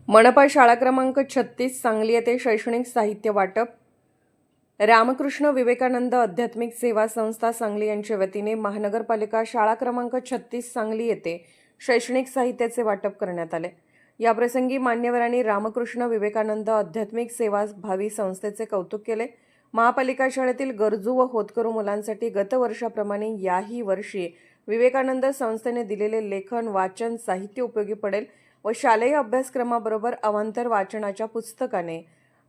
मनपा शाळा क्रमांक 36 सांगली येथे शैक्षणिक साहित्य वाटप. रामकृष्ण विवेकानंद आध्यात्मिक सेवा संस्था सांगली यांच्या वतीने महानगरपालिका शाळा क्रमांक 36 सांगली येथे शैक्षणिक साहित्याचे वाटप करण्यात आले. याप्रसंगी मान्यवरांनी रामकृष्ण विवेकानंद आध्यात्मिक सेवा भावी संस्थेचे कौतुक केले. महापालिका शाळेतील गरजू व होतकरू मुलांसाठी गत वर्षाप्रमाणे याही वर्षी विवेकानंद संस्थेने दिलेले लेखन वाचन साहित्य उपयोगी पडेल व शालेय अभ्यासक्रमाबरोबर अवांतर वाचनाच्या पुस्तकाने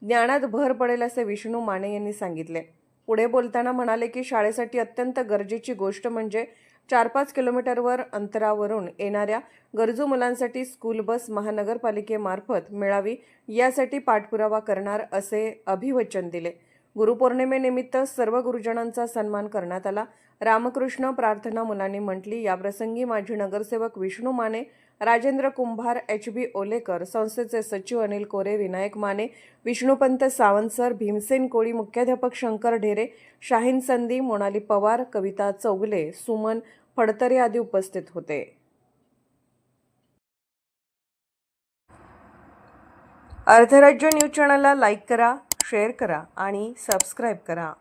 ज्ञानात भर पडेल असे विष्णू माने यांनी सांगितले. पुढे बोलताना म्हणाले की शाळेसाठी अत्यंत गरजेची गोष्ट म्हणजे 4-5 किलोमीटरवर अंतरावरून येणाऱ्या गरजू मुलांसाठी स्कूल बस महानगरपालिकेमार्फत मिळावी यासाठी पाठपुरावा करणार असे अभिवचन दिले. गुरुपौर्णिमेनिमित्त सर्व गुरुजनांचा सन्मान करण्यात आला. रामकृष्ण प्रार्थना मुलांनी म्हटली. याप्रसंगी माजी नगरसेवक विष्णू माने, राजेंद्र कुंभार, HB ओलेकर, संस्थेचे सचिव अनिल कोरे, विनायक माने, विष्णुपंत सावंतसर, भीमसेन कोळी, मुख्याध्यापक शंकर ढेरे, शाहीन संदी, मोनाली पवार, कविता चौगले, सुमन फडतरे आदी उपस्थित होते. अर्धराज्य न्यूज चॅनलला लाईक करा, शेअर करा आणि सबस्क्राईब करा.